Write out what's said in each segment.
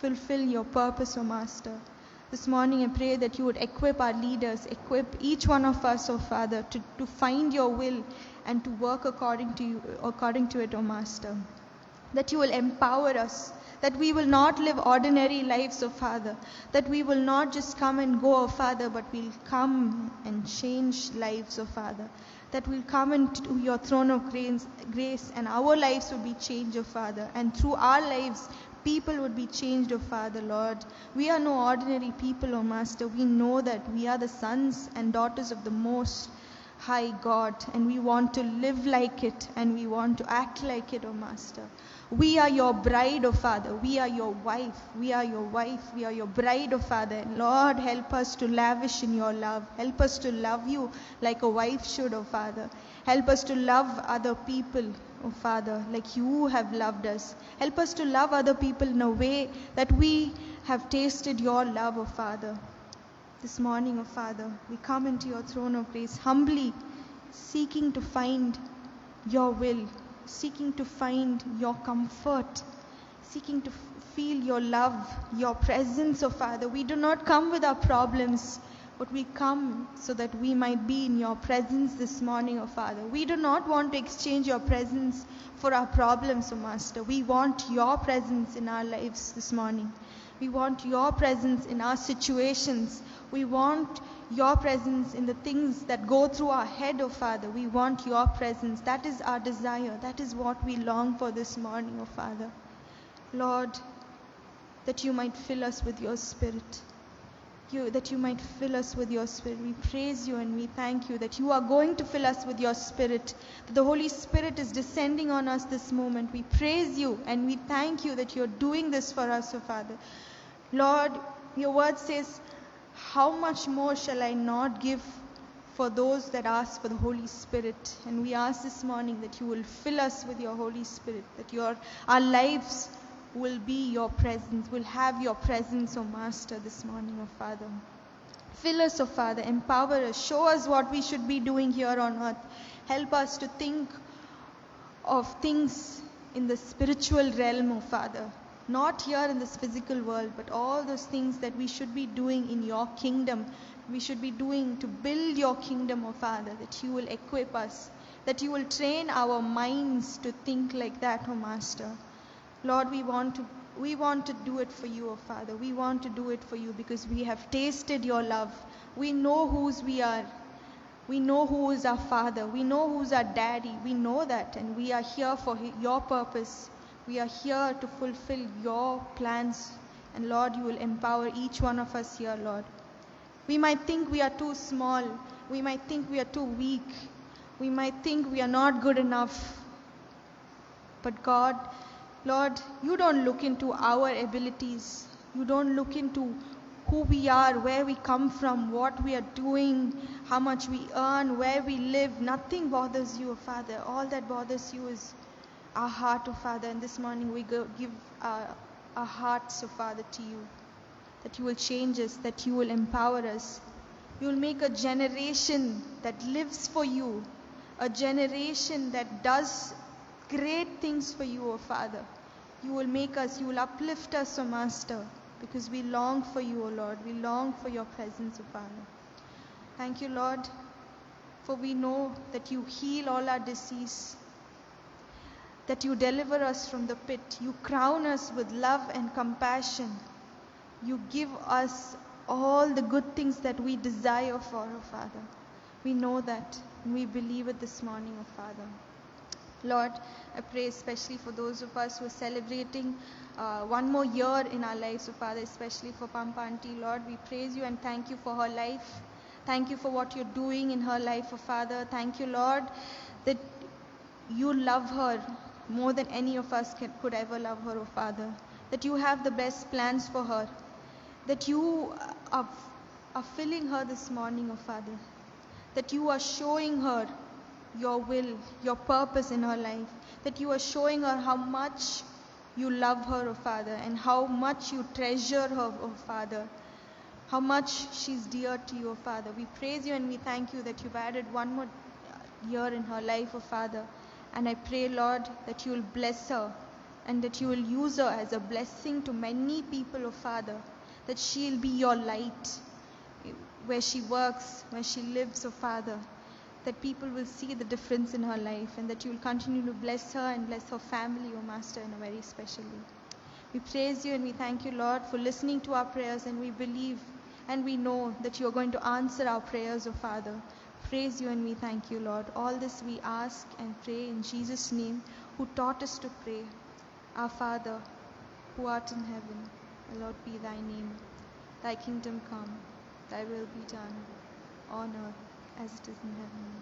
fulfill your purpose, O Master. This morning I pray that you would equip our leaders, equip each one of us, O Father, to find your will and to work according to it, O Master. That you will empower us, that we will not live ordinary lives, O Father, that we will not just come and go, O Father, but we'll come and change lives, O Father, that we'll come into your throne of grace and our lives will be changed, O Father, and through our lives, people would be changed, O Father, Lord. We are no ordinary people, O Master. We know that we are the sons and daughters of the Most High God, and we want to live like it, and we want to act like it, O Master. We are your bride, O Father. We are your wife. We are your wife. We are your bride, O Father. And Lord, help us to lavish in your love. Help us to love you like a wife should, O Father. Help us to love other people, O Father, like you have loved us. Help us to love other people in a way that we have tasted your love, O Father. This morning, O Father, we come into your throne of grace humbly, seeking to find your will, seeking to find your comfort, seeking to feel your love, your presence, O Father. We do not come with our problems, but we come so that we might be in your presence this morning, O Father. We do not want to exchange your presence for our problems, O Master. We want your presence in our lives this morning. We want your presence in our situations. We want your presence in the things that go through our head, O Father. We want your presence. That is our desire. That is what we long for this morning, O Father. Lord, that you might fill us with your Spirit. That you might fill us with your Spirit. We praise you and we thank you that you are going to fill us with your Spirit. That the Holy Spirit is descending on us this moment. We praise you and we thank you that you're doing this for us, O Father. Lord, your word says, how much more shall I not give for those that ask for the Holy Spirit? And we ask this morning that you will fill us with your Holy Spirit, that our lives will be your presence, will have your presence, O Master, this morning, O Father. Fill us, O Father, empower us, show us what we should be doing here on earth. Help us to think of things in the spiritual realm, O Father. Not here in this physical world, but all those things that we should be doing in your kingdom. We should be doing to build your kingdom, O Father, that you will equip us, that you will train our minds to think like that, O Master. Lord, we want to do it for you, O Father. We want to do it for you because we have tasted your love. We know whose we are. We know who is our Father. We know who's our Daddy. We know that, and we are here for your purpose. We are here to fulfill your plans. And Lord, you will empower each one of us here, Lord. We might think we are too small. We might think we are too weak. We might think we are not good enough. But God, Lord, you don't look into our abilities. You don't look into who we are, where we come from, what we are doing, how much we earn, where we live. Nothing bothers you, Father. All that bothers you is our heart, O Father. And this morning we give our hearts, O Father, to you. That you will change us, that you will empower us. You will make a generation that lives for you, a generation that does great things for you, O Father. You will make us, you will uplift us, O Master, because we long for you, O Lord. We long for your presence, O Father. Thank you, Lord, for we know that you heal all our disease, that you deliver us from the pit. You crown us with love and compassion. You give us all the good things that we desire for, O Father. We know that, and we believe it this morning, O Father. Lord, I pray especially for those of us who are celebrating one more year in our lives, O Father, especially for Pampa Auntie. Lord, we praise you and thank you for her life. Thank you for what you're doing in her life, O Father. Thank you, Lord, that you love her more than any of us could ever love her, O Father. That you have the best plans for her. That you are filling her this morning, O Father. That you are showing her your will, your purpose in her life. That you are showing her how much you love her, O Father, and how much you treasure her, O Father. How much she's dear to you, O Father. We praise you and we thank you that you've added one more year in her life, O Father. And I pray, Lord, that you will bless her and that you will use her as a blessing to many people, oh Father, that she'll be your light where she works, where she lives, oh Father, that people will see the difference in her life, and that you will continue to bless her and bless her family, oh Master, in a very special way. We praise you and we thank you, Lord, for listening to our prayers, and we believe and we know that you are going to answer our prayers, oh Father. Praise you and we thank you, Lord. All this we ask and pray in Jesus' name, who taught us to pray. Our Father, who art in heaven, hallowed be thy name. Thy kingdom come, thy will be done, on earth as it is in heaven.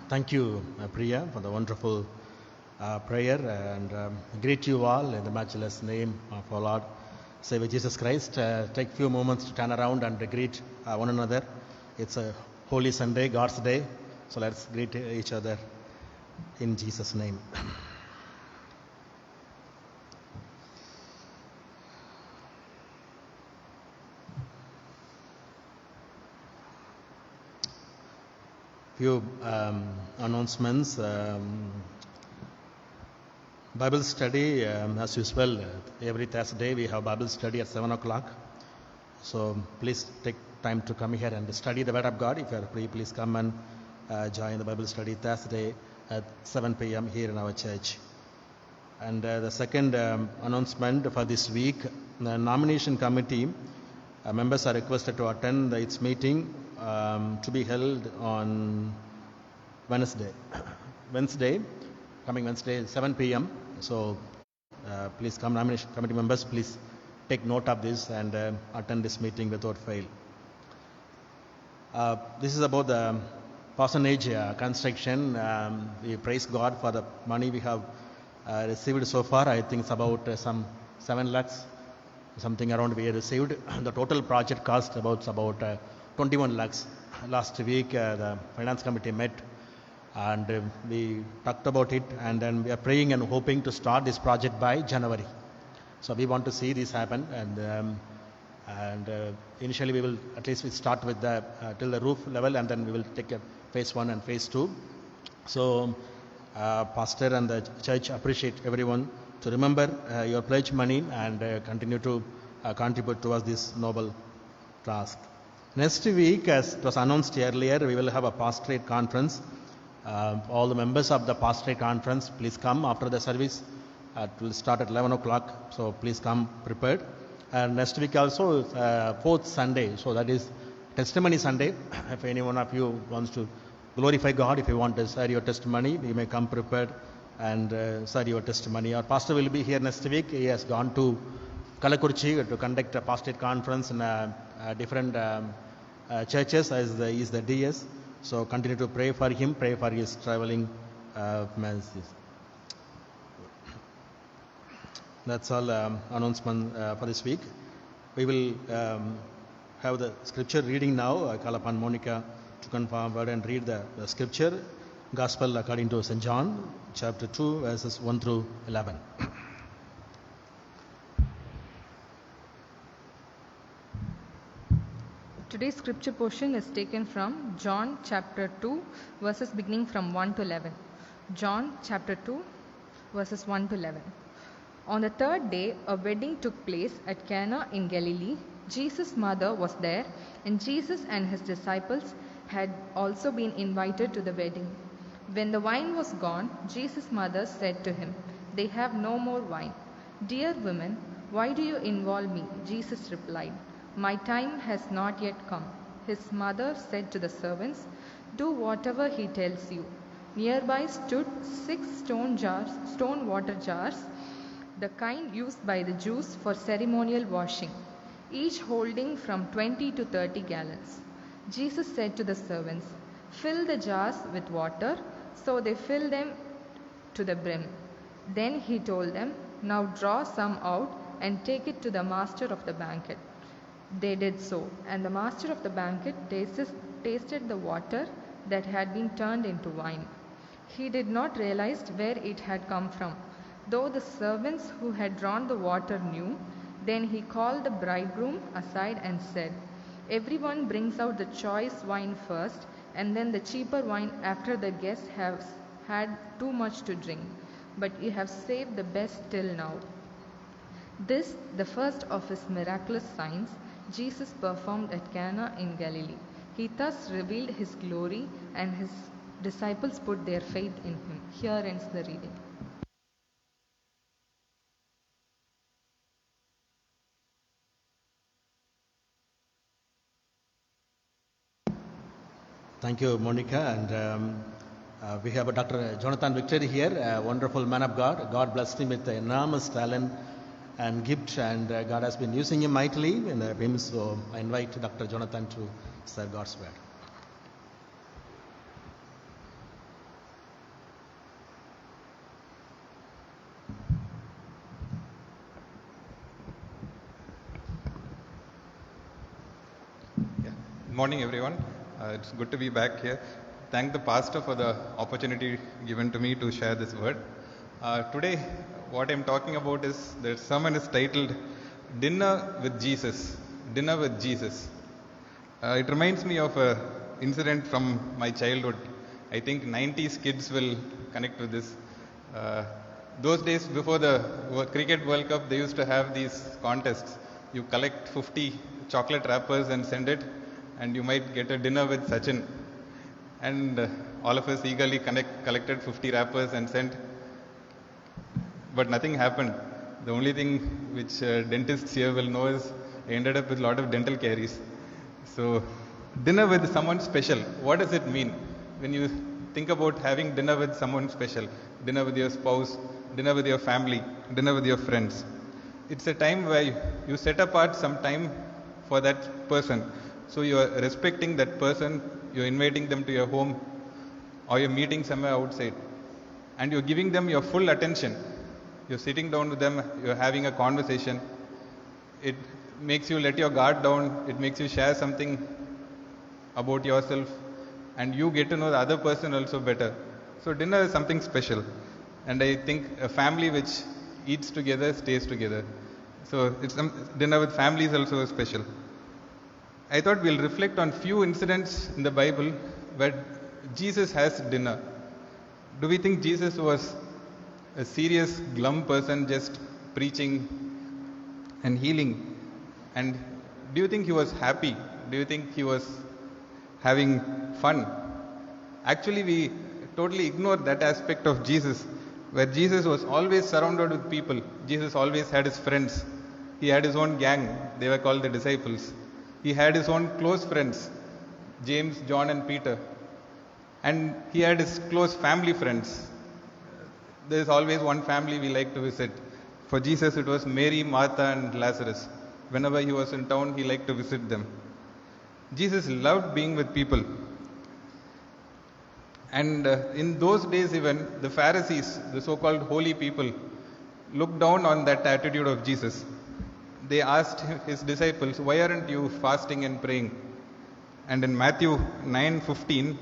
Thank you, Priya, for the wonderful prayer, and greet you all in the matchless name of our Lord Savior Jesus Christ. Take a few moments to turn around and greet one another. It's a Holy Sunday, God's Day, so let's greet each other in Jesus' name. Few announcements. Bible study, as usual, every Thursday we have Bible study at 7 o'clock. So please take time to come here and study the Word of God. If you are free, please come and join the Bible study Thursday at 7 p.m. here in our church. And the second announcement for this week, the nomination committee members are requested to attend its meeting to be held on Wednesday, coming Wednesday, 7 p.m. So please come, nomination committee members, please take note of this and attend this meeting without fail. This is about the parsonage construction. We praise God for the money we have received so far. I think it's about some 7 lakhs, something around we received. The total project cost about 21 lakhs. Last week the finance committee met and we talked about it, and then we are praying and hoping to start this project by January. So we want to see this happen, and initially we will at least start with the till the roof level, and then we will take a phase 1 and phase 2. So pastor and the church appreciate everyone to remember your pledge money and continue to contribute towards this noble task. Next week, as it was announced earlier, we will have a pastorate conference. All the members of the pastorate conference, please come after the service. It will start at 11 o'clock, so please come prepared. And next week also, fourth Sunday, so that is Testimony Sunday. If any one of you wants to glorify God, if you want to share your testimony, you may come prepared and share your testimony. Our pastor will be here next week. He has gone to Kalakurchi to conduct a pastorate conference in different churches as he is the DS. So continue to pray for him, pray for his traveling mercies. That's all announcement for this week. We will have the scripture reading now. I call upon Monica to come forward and read the scripture. Gospel according to St. John, chapter 2, verses 1 through 11. Today's scripture portion is taken from John chapter 2, verses beginning from 1 to 11. John chapter 2, verses 1 to 11. On the third day, a wedding took place at Cana in Galilee. Jesus' mother was there, and Jesus and his disciples had also been invited to the wedding. When the wine was gone, Jesus' mother said to him, "They have no more wine." "Dear woman, why do you involve me?" Jesus replied, "My time has not yet come." His mother said to the servants, "Do whatever he tells you." Nearby stood 6 stone water jars, the kind used by the Jews for ceremonial washing, each holding from 20 to 30 gallons. Jesus said to the servants, "Fill the jars with water." So they filled them to the brim. Then he told them, "Now draw some out and take it to the master of the banquet. They did so, and the master of the banquet tasted the water that had been turned into wine. He did not realize where it had come from, though the servants who had drawn the water knew. Then he called the bridegroom aside and said, "Everyone brings out the choice wine first, and then the cheaper wine after the guests have had too much to drink. But you have saved the best till now." This, the first of his miraculous signs, Jesus performed at Cana in Galilee. He thus revealed his glory, and his disciples put their faith in him. Here ends the reading. Thank you, Monica. And we have Dr. Jonathan Victory here, a wonderful man of God. God blessed him with enormous talent and gift, and God has been using him mightily in the hymns. So I invite Dr. Jonathan to serve God's word. Good morning, everyone. It's good to be back here. Thank the pastor for the opportunity given to me to share this word. Today, what I'm talking about is the sermon is titled Dinner with Jesus. Dinner with Jesus. It reminds me of an incident from my childhood. I think 90s kids will connect with this. Those days before the Cricket World Cup, they used to have these contests. You collect 50 chocolate wrappers and send it, and you might get a dinner with Sachin. And all of us eagerly collected 50 wrappers and sent, but nothing happened. The only thing which dentists here will know is I ended up with a lot of dental caries. So, dinner with someone special, what does it mean? When you think about having dinner with someone special, dinner with your spouse, dinner with your family, dinner with your friends. It's a time where you set apart some time for that person. So you are respecting that person, you're inviting them to your home, or you're meeting somewhere outside, and you're giving them your full attention. You're sitting down with them, you're having a conversation. It makes you let your guard down, it makes you share something about yourself, and you get to know the other person also better. So dinner is something special, and I think a family which eats together stays together. So dinner with family is also special. I thought we'll reflect on few incidents in the Bible where Jesus has dinner. Do we think Jesus was a serious, glum person just preaching and healing? And do you think he was happy? Do you think he was having fun? Actually, we totally ignore that aspect of Jesus, where Jesus was always surrounded with people. Jesus always had his friends. He had his own gang. They were called the disciples. He had his own close friends, James, John, and Peter. And he had his close family friends. There is always one family we like to visit. For Jesus, it was Mary, Martha, and Lazarus. Whenever he was in town, he liked to visit them. Jesus loved being with people. And in those days even, the Pharisees, the so-called holy people, looked down on that attitude of Jesus. They asked his disciples, "Why aren't you fasting and praying?" And in Matthew 9:15,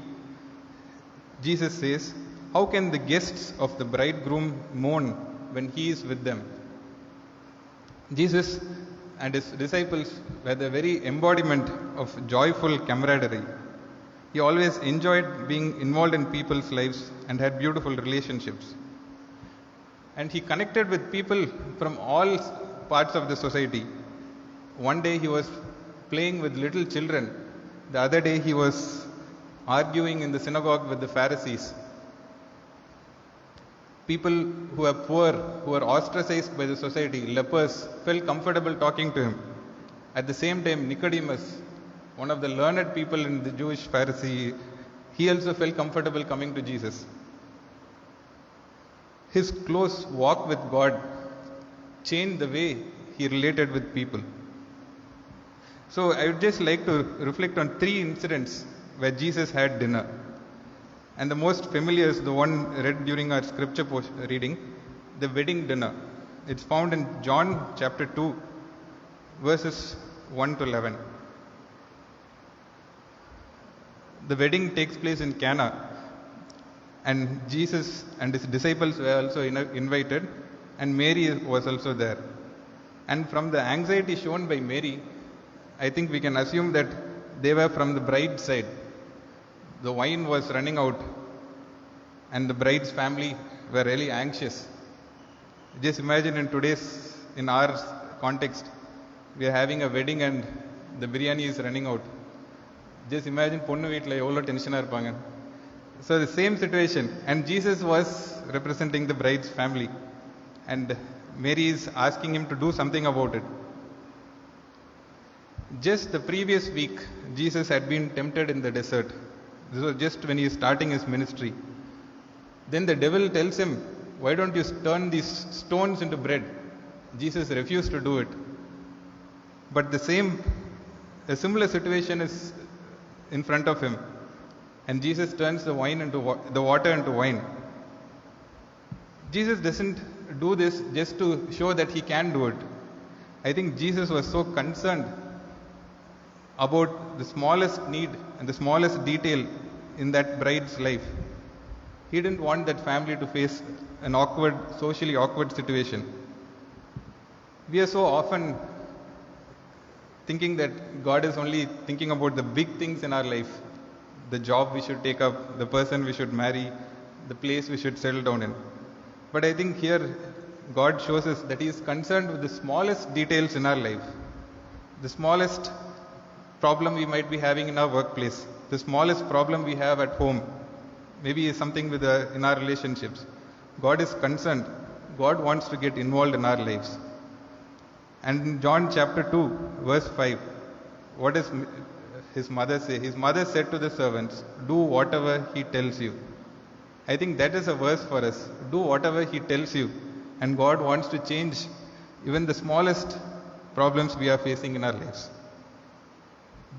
Jesus says, "How can the guests of the bridegroom mourn when he is with them?" Jesus and his disciples were the very embodiment of joyful camaraderie. He always enjoyed being involved in people's lives and had beautiful relationships. And he connected with people from all parts of the society. One day he was playing with little children. The other day he was arguing in the synagogue with the Pharisees. People who are poor, who are ostracized by the society, lepers, felt comfortable talking to him. At the same time, Nicodemus, one of the learned people in the Jewish Pharisee, he also felt comfortable coming to Jesus. His close walk with God changed the way he related with people. So I would just like to reflect on 3 incidents where Jesus had dinner. And the most familiar is the one read during our scripture reading, the wedding dinner. It's found in John chapter 2, verses 1 to 11. The wedding takes place in Cana, and Jesus and his disciples were also invited, and Mary was also there. And from the anxiety shown by Mary, I think we can assume that they were from the bride's side. The wine was running out, and the bride's family were really anxious. Just imagine in our context, we are having a wedding and the biryani is running out. Just imagine பொண்ணு வீட்டில் எவ்வளோ டென்ஷனாக இருப்பாங்க. So the same situation, and Jesus was representing the bride's family, and Mary is asking him to do something about it. Just the previous week, Jesus had been tempted in the desert. This was just when he is starting his ministry. Then the devil tells him, why don't you turn these stones into bread? Jesus refused to do it. But a similar situation is in front of him, and Jesus turns the water into wine. Jesus doesn't do this just to show that he can do it. I think Jesus was so concerned about the smallest need and the smallest detail in that bride's life. He didn't want that family to face an socially awkward situation. We are so often thinking that God is only thinking about the big things in our life, the job we should take up, the person we should marry, the place we should settle down in. But I think here God shows us that he is concerned with the smallest details in our life, the smallest problem we might be having in our workplace, the smallest problem we have at home, maybe something in our relationships. God is concerned. God wants to get involved in our lives. And in John chapter 2, verse 5, what does his mother say? His mother said to the servants, do whatever he tells you. I think that is a verse for us. Do whatever he tells you. And God wants to change even the smallest problems we are facing in our lives.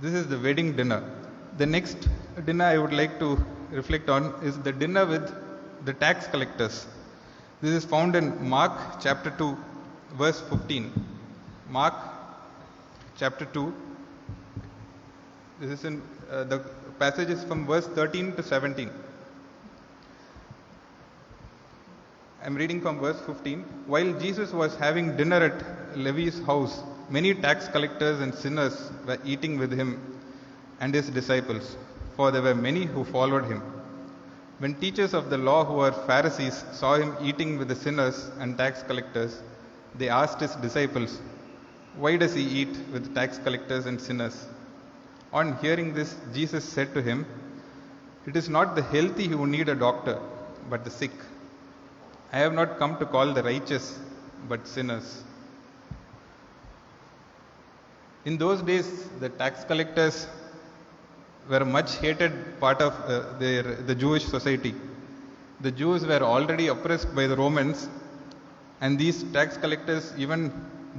This is the wedding dinner. The next dinner I would like to reflect on is the dinner with the tax collectors. This is found in Mark chapter 2, verse 15. Mark chapter 2. This is in the passage is from verse 13 to 17. I'm reading from verse 15. While Jesus was having dinner at Levi's house, many tax collectors and sinners were eating with him and his disciples, for there were many who followed him. When teachers of the law who were Pharisees saw him eating with the sinners and tax collectors, they asked his disciples, why does he eat with tax collectors and sinners? On hearing this, Jesus said to him, it is not the healthy who need a doctor, but the sick. I have not come to call the righteous, but sinners. In those days, the tax collectors were a much hated part of the Jewish society. The Jews were already oppressed by the Romans, and these tax collectors even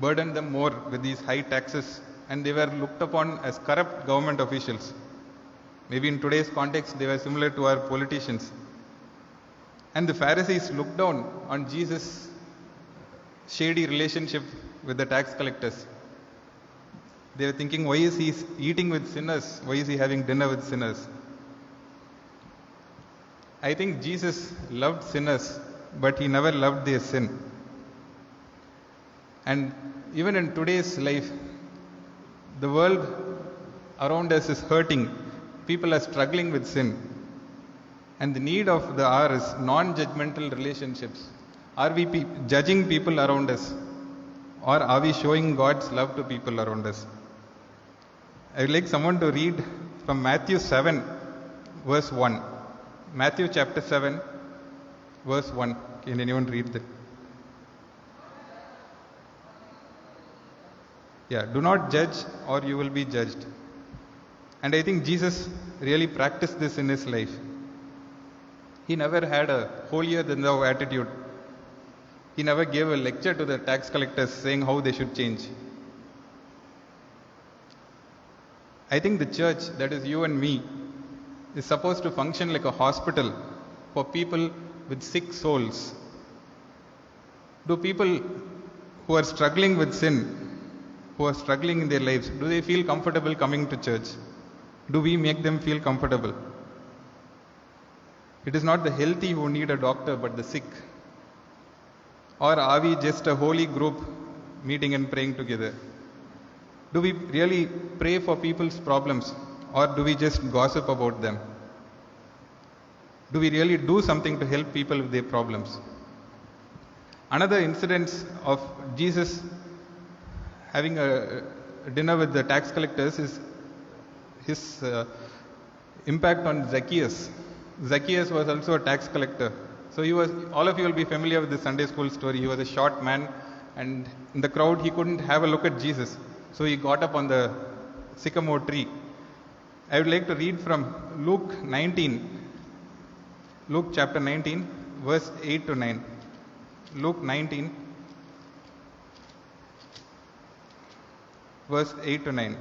burdened them more with these high taxes, and they were looked upon as corrupt government officials. Maybe in today's context, they were similar to our politicians. And the Pharisees looked down on Jesus' shady relationship with the tax collectors. They were thinking, why is he eating with sinners? Why is he having dinner with sinners? I think Jesus loved sinners, but he never loved their sin. And even in today's life, the world around us is hurting. People are struggling with sin. And the need of the hour is non-judgmental relationships. Are we judging people around us? Or are we showing God's love to people around us? I would like someone to read from Matthew 7, verse 1. Matthew chapter 7, verse 1. Can anyone read that? Yeah, do not judge or you will be judged. And I think Jesus really practiced this in his life. He never had a holier than thou attitude. He never gave a lecture to the tax collectors saying how they should change. I think the church, that is you and me, is supposed to function like a hospital for people with sick souls. Do people who are struggling with sin, who are struggling in their lives, do they feel comfortable coming to church? Do we make them feel comfortable? It is not the healthy who need a doctor, but the sick. Or are we just a holy group meeting and praying together? Do we really pray for people's problems, or do we just gossip about them? Do we really do something to help people with their problems? Another incident of Jesus having a dinner with the tax collectors is his impact on Zacchaeus. Zacchaeus was also a tax collector. So all of you will be familiar with the Sunday school story. He was a short man, and in the crowd he couldn't have a look at Jesus. So he got up on the sycamore tree. I would like to read from Luke 19. Luke chapter 19, verse 8 to 9. Luke 19, verse 8 to 9.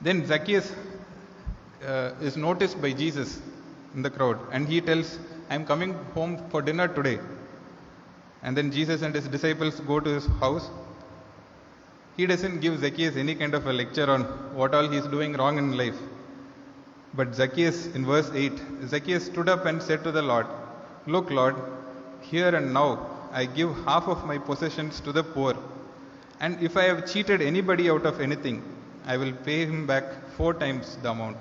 Then Zacchaeus is noticed by Jesus in the crowd, and he tells, I am coming home for dinner today. And then Jesus and his disciples go to his house. He doesn't give Zacchaeus any kind of a lecture on what all he is doing wrong in life. But Zacchaeus, in verse 8, Zacchaeus stood up and said to the Lord, Look, Lord, here and now I give half of my possessions to the poor. And if I have cheated anybody out of anything, I will pay him back 4 times the amount.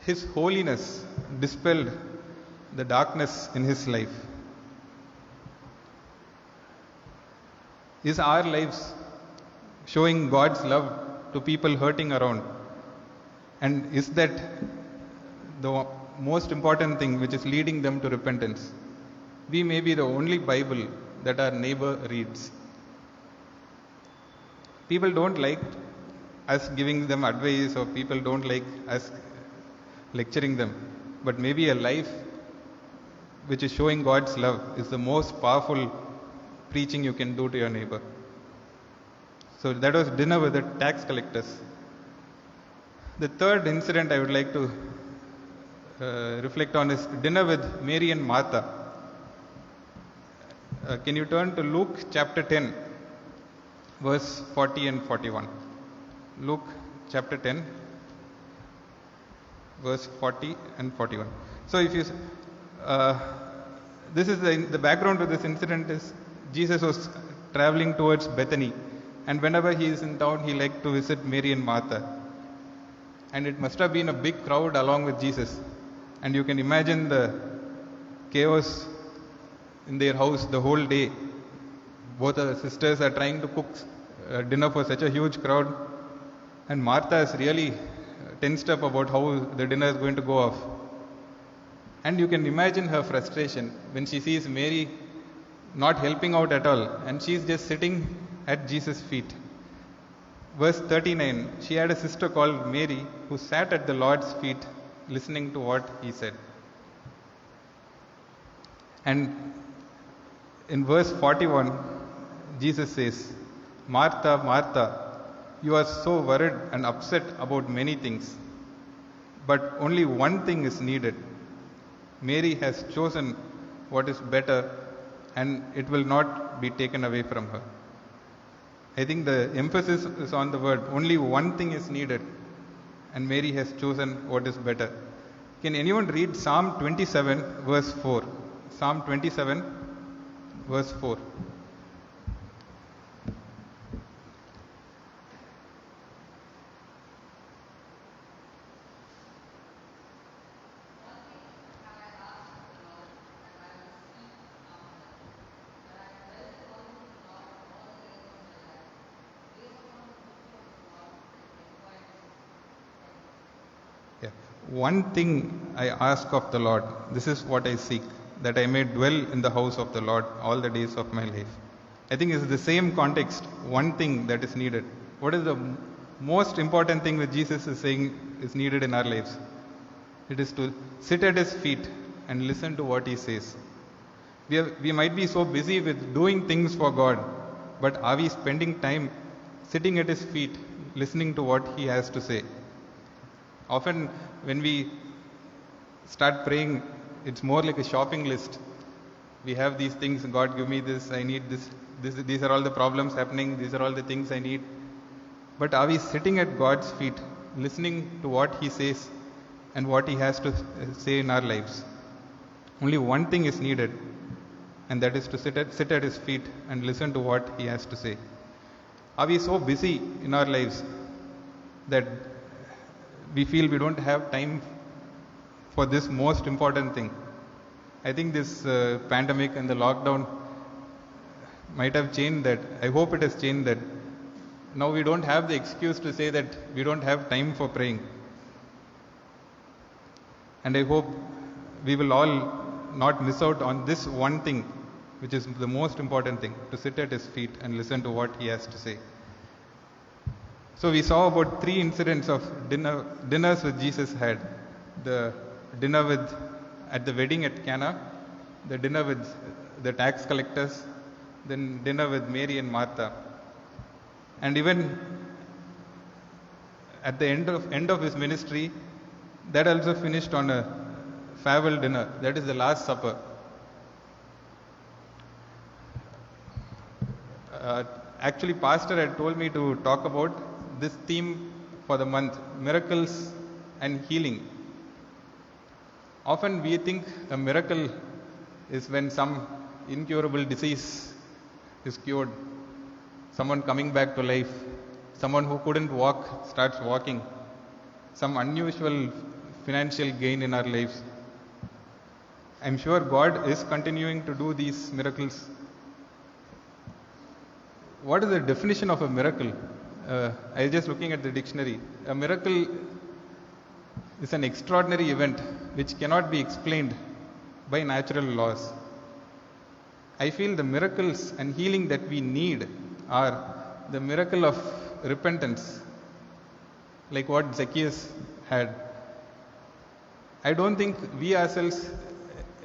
His holiness dispelled the darkness in his life. Is our lives showing God's love to people hurting around? And is that the most important thing which is leading them to repentance? We may be the only Bible that our neighbor reads. People don't like us giving them advice, or people don't like us lecturing them. But maybe a life which is showing God's love is the most powerful preaching you can do to your neighbor. So that was dinner with the tax collectors. The third incident I would like to reflect on is dinner with Mary and Martha. Can you turn to Luke chapter 10, verse 40 and 41. Luke chapter 10, verse 40 and 41. So if you, this is the background to this incident is Jesus was traveling towards Bethany, and whenever he is in town, he liked to visit Mary and Martha. And it must have been a big crowd along with Jesus. And you can imagine the chaos in their house the whole day. Both the sisters are trying to cook dinner for such a huge crowd. And Martha is really tensed up about how the dinner is going to go off. And you can imagine her frustration when she sees Mary not helping out at all. And she's just sitting at Jesus' feet. Verse 39, she had a sister called Mary who sat at the Lord's feet listening to what he said. And in verse 41, Jesus says, Martha, Martha, you are so worried and upset about many things, but only one thing is needed. Mary has chosen what is better, and it will not be taken away from her. I think the emphasis is on the word, only one thing is needed, and Mary has chosen what is better. Can anyone read Psalm 27, verse 4? Psalm 27, verse 4. One thing I ask of the Lord, this is what I seek, that I may dwell in the house of the Lord all the days of my life. I think it's the same context, one thing that is needed. What is the most important thing that Jesus is saying is needed in our lives? It is to sit at his feet and listen to what he says. We might be so busy with doing things for God, but are we spending time sitting at his feet, listening to what he has to say? Often when we start praying, it's more like a shopping list. We have these things, God give me this, I need this, these are all the problems happening, these are all the things I need. But are we sitting at God's feet, listening to what He says and what He has to say in our lives? Only one thing is needed, and that is to sit at His feet and listen to what He has to say. Are we so busy in our lives that we feel we don't have time for this most important thing? I think this pandemic and the lockdown might have changed that. I hope it has changed that. Now we don't have the excuse to say that we don't have time for praying. And I hope we will all not miss out on this one thing, which is the most important thing, to sit at His feet and listen to what He has to say. So we saw about 3 incidents of dinners which Jesus had. The dinner at the wedding at Cana, the dinner with the tax collectors, then dinner with Mary and Martha. And even at the end of His ministry, that also finished on a farewell dinner. That is the Last Supper. Actually, Pastor had told me to talk about this theme for the month, miracles and healing. Often we think a miracle is when some incurable disease is cured, someone coming back to life, someone who couldn't walk starts walking, some unusual financial gain in our lives. I'm sure God is continuing to do these miracles. What is the definition of a miracle? I was just looking at the dictionary. A miracle is an extraordinary event which cannot be explained by natural laws. I feel the miracles and healing that we need are the miracle of repentance, like what Zacchaeus had. I don't think we ourselves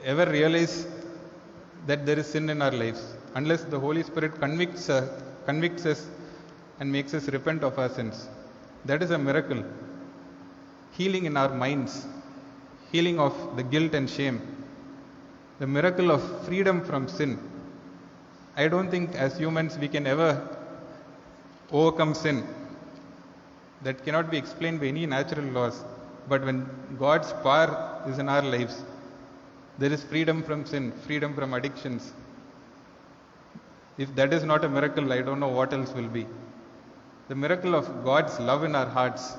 ever realize that there is sin in our lives unless the Holy Spirit convicts us and makes us repent of our sins. That is a miracle. Healing in our minds, healing of the guilt and shame, the miracle of freedom from sin. I don't think as humans we can ever overcome sin. That cannot be explained by any natural laws. But when God's power is in our lives, there is freedom from sin, freedom from addictions. If that is not a miracle, I don't know what else will be. The miracle of God's love in our hearts.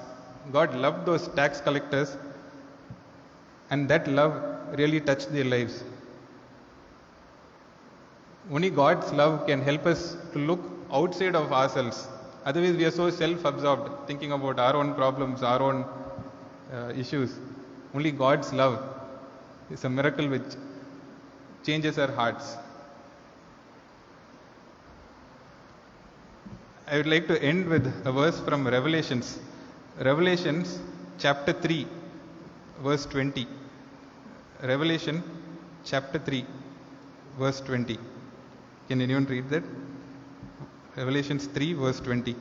God loved those tax collectors, and that love really touched their lives. Only God's love can help us to look outside of ourselves. Otherwise, we are so self-absorbed, thinking about our own problems, our own issues. Only God's love is a miracle which changes our hearts. I would like to end with a verse from Revelations. Revelations chapter 3, verse 20. Revelation chapter 3, verse 20. Can anyone read that? Revelations 3, verse 20.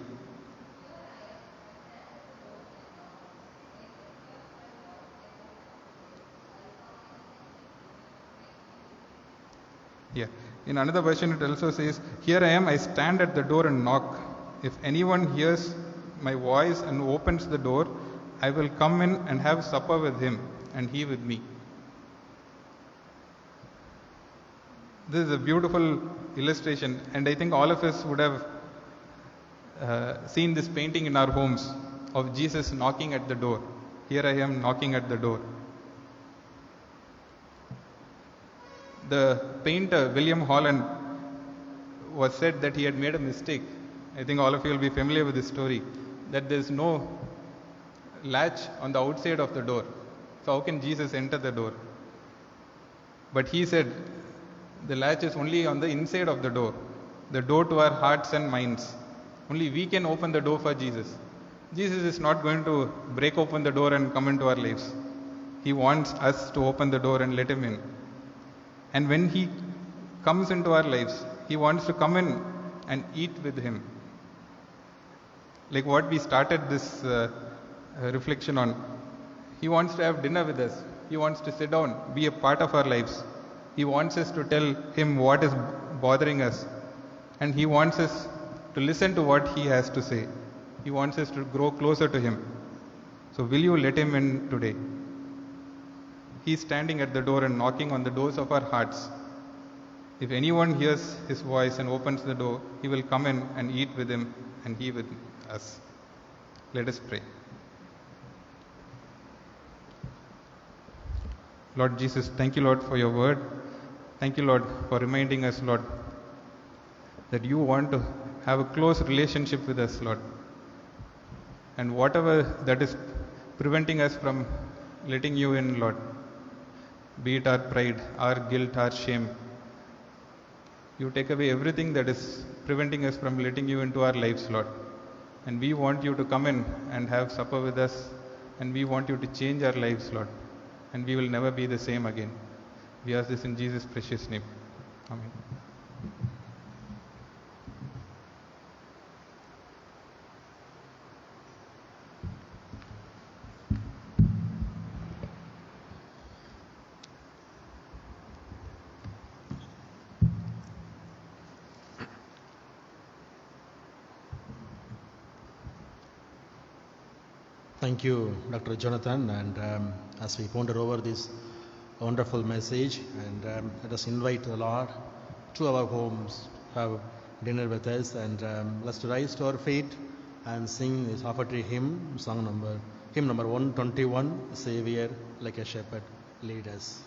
Yeah. In another version, it also says, "Here I am, I stand at the door and knock. If anyone hears my voice and opens the door, I will come in and have supper with him, and he with me." This is a beautiful illustration, and I think all of us would have seen this painting in our homes of Jesus knocking at the door. Here I am knocking at the door. The painter William Holland was said that he had made a mistake. I think all of you will be familiar with this story, that there is no latch on the outside of the door. So how can Jesus enter the door? But he said the latch is only on the inside of the door to our hearts and minds. Only we can open the door for Jesus. Jesus is not going to break open the door and come into our lives. He wants us to open the door and let him in. And when he comes into our lives, he wants to come in and eat with him. Like what we started this reflection on. He wants to have dinner with us. He wants to sit down, be a part of our lives. He wants us to tell Him what is bothering us. And He wants us to listen to what He has to say. He wants us to grow closer to Him. So will you let Him in today? He's standing at the door and knocking on the doors of our hearts. If anyone hears His voice and opens the door, He will come in and eat with Him and He with us. Let us pray. Lord Jesus, thank you, Lord, for your word. Thank you, Lord, for reminding us, Lord, that you want to have a close relationship with us, Lord. And whatever that is preventing us from letting you in, Lord, be it our pride, our guilt, our shame, you take away everything that is preventing us from letting you into our lives, Lord. And we want you to come in and have supper with us, and we want you to change our lives, Lord. And we will never be the same again. We ask this in Jesus' precious name. Amen. Thank you, Dr. Jonathan. And as we ponder over this wonderful message, and let us invite the Lord to our homes, have dinner with us, and let's rise to our feet and sing this offertory hymn, hymn number 121, Savior like a shepherd, lead us.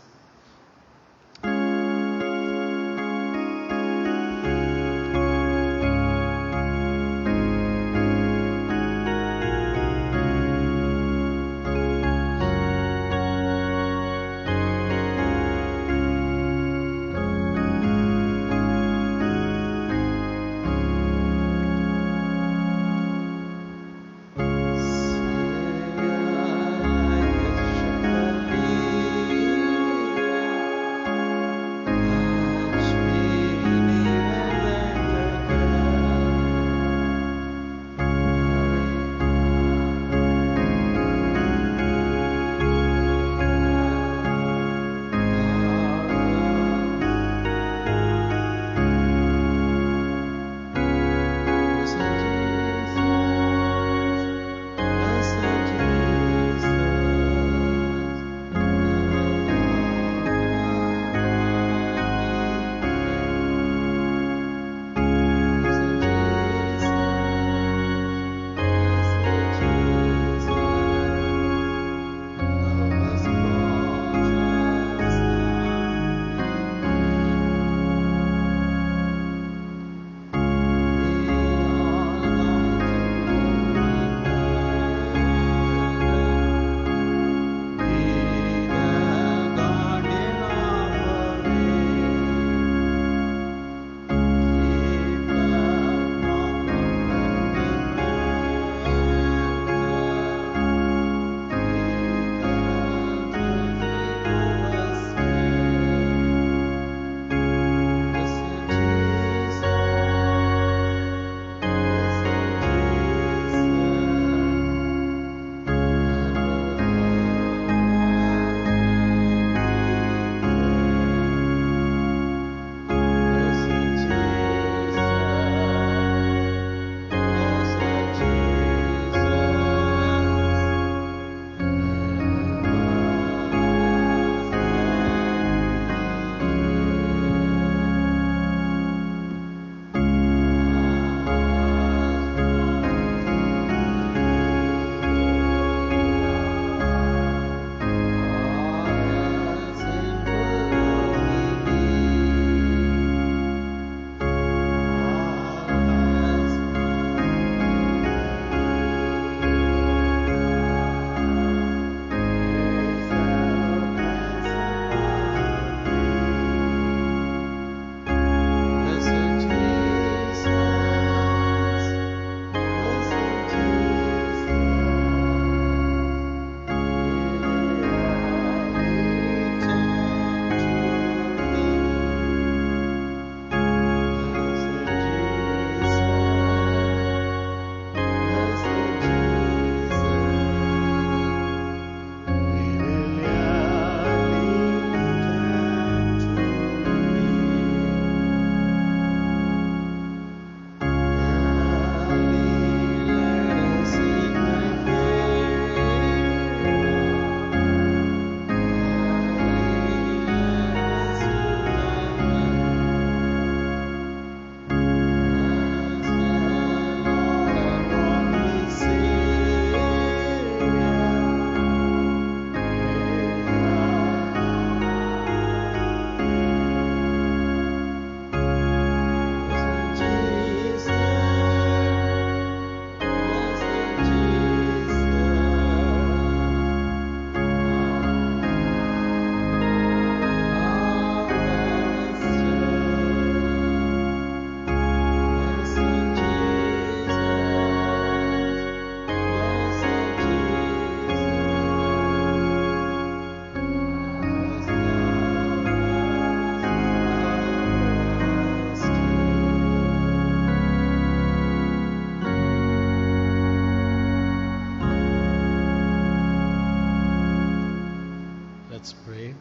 Let's pray.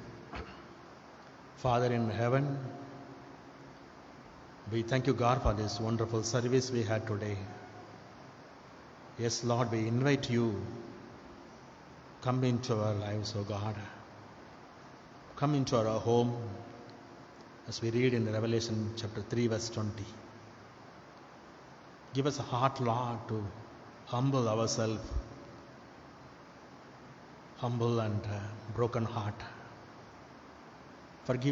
Father in heaven, we thank you, God, for this wonderful service we had today. Yes, Lord, we invite you. Come into our lives, O God. Come into our home, as we read in Revelation chapter 3, verse 20. Give us a heart, Lord, to humble ourselves, humble and broken heart. Forgive